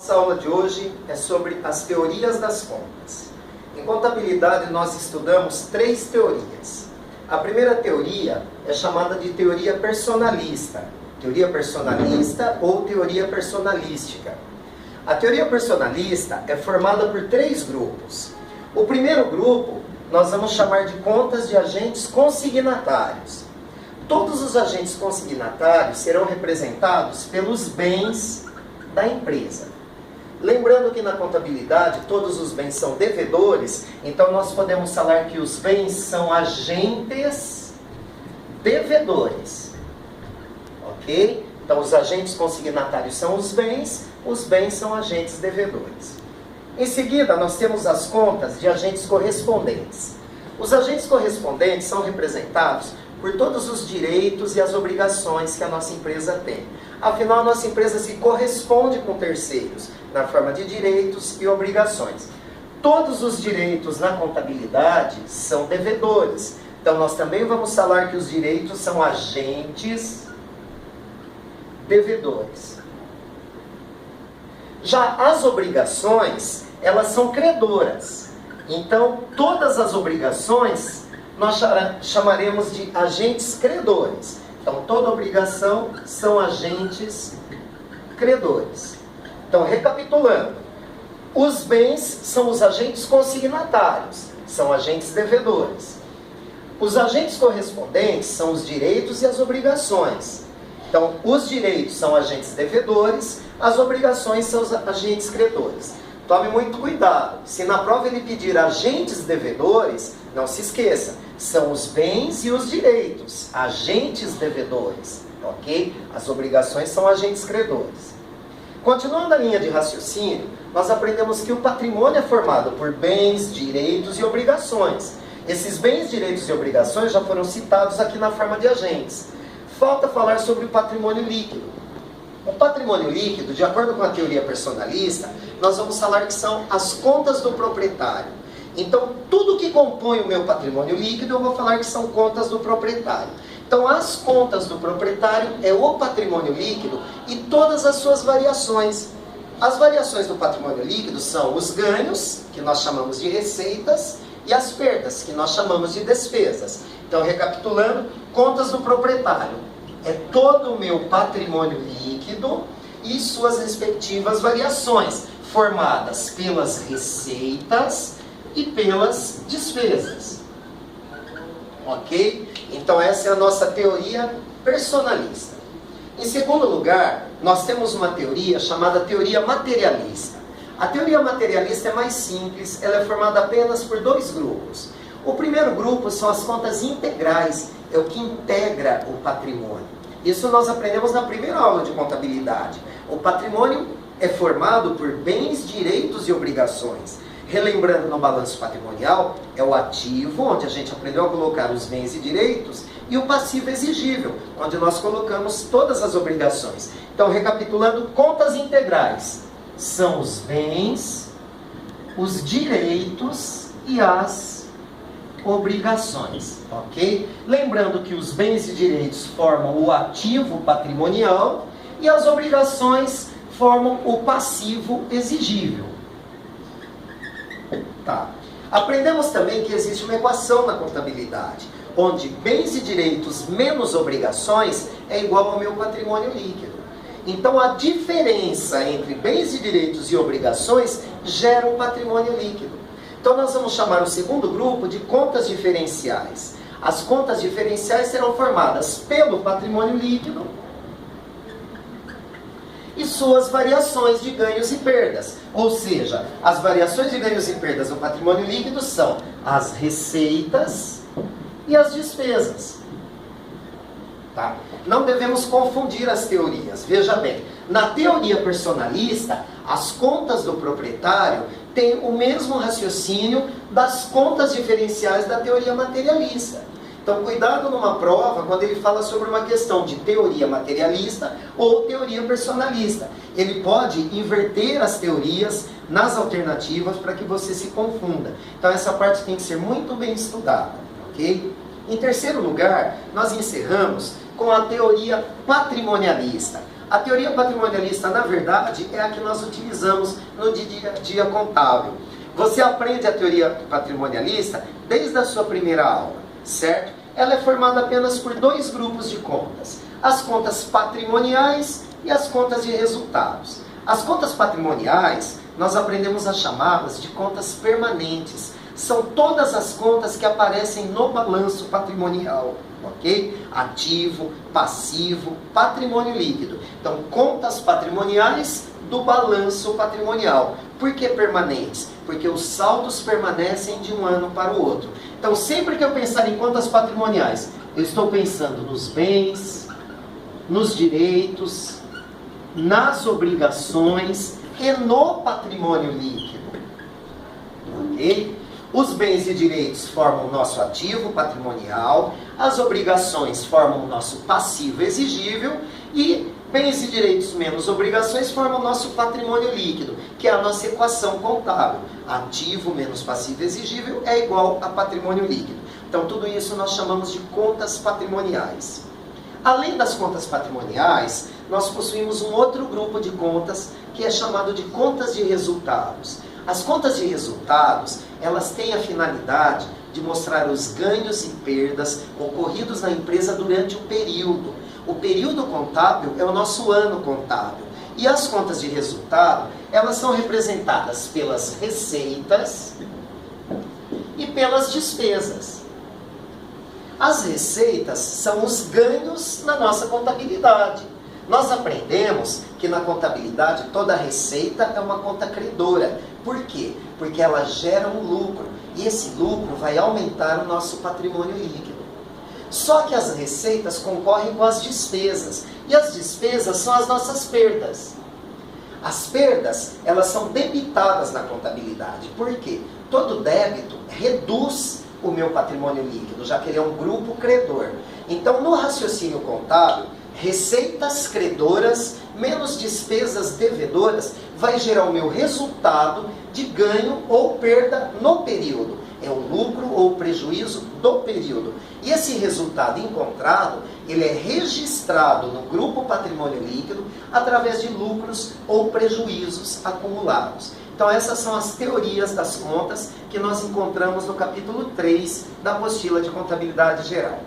Essa aula de hoje é sobre as teorias das contas. Em contabilidade nós estudamos 3 teorias. A primeira teoria é chamada de teoria personalista ou teoria personalística. A teoria personalista é formada por 3 grupos. O primeiro grupo nós vamos chamar de contas de agentes consignatários. Todos os agentes consignatários serão representados pelos bens da empresa. Lembrando que na contabilidade todos os bens são devedores, então nós podemos falar que os bens são agentes devedores. Ok? Então os agentes consignatários são os bens são agentes devedores. Em seguida nós temos as contas de agentes correspondentes. Os agentes correspondentes são representados por todos os direitos e as obrigações que a nossa empresa tem. Afinal, a nossa empresa se corresponde com terceiros, na forma de direitos e obrigações. Todos os direitos na contabilidade são devedores. Então, nós também vamos falar que os direitos são agentes devedores. Já as obrigações, elas são credoras. Então, todas as obrigações nós chamaremos de agentes credores. Então, toda obrigação são agentes credores. Então, recapitulando, os bens são os agentes consignatários, são agentes devedores. Os agentes correspondentes são os direitos e as obrigações. Então, os direitos são agentes devedores, as obrigações são os agentes credores. Tome muito cuidado. Se na prova ele pedir agentes devedores, não se esqueça, são os bens e os direitos, agentes devedores, ok? As obrigações são agentes credores. Continuando a linha de raciocínio, nós aprendemos que o patrimônio é formado por bens, direitos e obrigações. Esses bens, direitos e obrigações já foram citados aqui na forma de agentes. Falta falar sobre o patrimônio líquido. O patrimônio líquido, de acordo com a teoria personalista, nós vamos falar que são as contas do proprietário. Então, tudo que compõe o meu patrimônio líquido, eu vou falar que são contas do proprietário. Então, as contas do proprietário é o patrimônio líquido e todas as suas variações. As variações do patrimônio líquido são os ganhos, que nós chamamos de receitas, e as perdas, que nós chamamos de despesas. Então, recapitulando, contas do proprietário é todo o meu patrimônio líquido e suas respectivas variações, formadas pelas receitas e pelas despesas. Ok? Então essa é a nossa teoria personalista. Em segundo lugar, nós temos uma teoria chamada teoria materialista. A teoria materialista é mais simples, ela é formada apenas por 2 grupos. O primeiro grupo são as contas integrais, é o que integra o patrimônio. Isso nós aprendemos na primeira aula de contabilidade. O patrimônio é formado por bens, direitos e obrigações. Relembrando, no balanço patrimonial, é o ativo, onde a gente aprendeu a colocar os bens e direitos, e o passivo exigível, onde nós colocamos todas as obrigações. Então, recapitulando, contas integrais são os bens, os direitos e as obrigações, ok? Lembrando que os bens e direitos formam o ativo patrimonial e as obrigações formam o passivo exigível. Tá. Aprendemos também que existe uma equação na contabilidade, onde bens e direitos menos obrigações é igual ao meu patrimônio líquido. Então a diferença entre bens e direitos e obrigações gera o patrimônio líquido. Então nós vamos chamar o segundo grupo de contas diferenciais. As contas diferenciais serão formadas pelo patrimônio líquido e suas variações de ganhos e perdas. Ou seja, as variações de ganhos e perdas no patrimônio líquido são as receitas e as despesas. Tá? Não devemos confundir as teorias. Veja bem, na teoria personalista, as contas do proprietário têm o mesmo raciocínio das contas diferenciais da teoria materialista. Então, cuidado numa prova quando ele fala sobre uma questão de teoria materialista ou teoria personalista. Ele pode inverter as teorias nas alternativas para que você se confunda. Então, essa parte tem que ser muito bem estudada, ok? Em terceiro lugar, nós encerramos com a teoria patrimonialista. A teoria patrimonialista, na verdade, é a que nós utilizamos no dia a dia contábil. Você aprende a teoria patrimonialista desde a sua primeira aula, certo? Ela é formada apenas por dois grupos de contas: as contas patrimoniais e as contas de resultados. As contas patrimoniais, nós aprendemos a chamá-las de contas permanentes. São todas as contas que aparecem no balanço patrimonial, ok? Ativo, passivo, patrimônio líquido. Então, contas patrimoniais do balanço patrimonial. Por que permanentes? Porque os saldos permanecem de um ano para o outro. Então, sempre que eu pensar em contas patrimoniais, eu estou pensando nos bens, nos direitos, nas obrigações e no patrimônio líquido. Ok? Os bens e direitos formam o nosso ativo patrimonial, as obrigações formam o nosso passivo exigível e bens e direitos menos obrigações formam o nosso patrimônio líquido, que é a nossa equação contábil. Ativo menos passivo exigível é igual a patrimônio líquido. Então, tudo isso nós chamamos de contas patrimoniais. Além das contas patrimoniais, nós possuímos um outro grupo de contas que é chamado de contas de resultados. As contas de resultados, elas têm a finalidade de mostrar os ganhos e perdas ocorridos na empresa durante o período. O período contábil é o nosso ano contábil. E as contas de resultado, elas são representadas pelas receitas e pelas despesas. As receitas são os ganhos na nossa contabilidade. Nós aprendemos que na contabilidade toda receita é uma conta credora. Por quê? Porque ela gera um lucro. E esse lucro vai aumentar o nosso patrimônio líquido. Só que as receitas concorrem com as despesas. E as despesas são as nossas perdas. As perdas, elas são debitadas na contabilidade. Por quê? Todo débito reduz o meu patrimônio líquido, já que ele é um grupo credor. Então, no raciocínio contábil, receitas credoras menos despesas devedoras vai gerar o meu resultado de ganho ou perda no período. É o lucro ou prejuízo do período. E esse resultado encontrado, ele é registrado no grupo patrimônio líquido através de lucros ou prejuízos acumulados. Então essas são as teorias das contas que nós encontramos no capítulo 3 da apostila de contabilidade geral.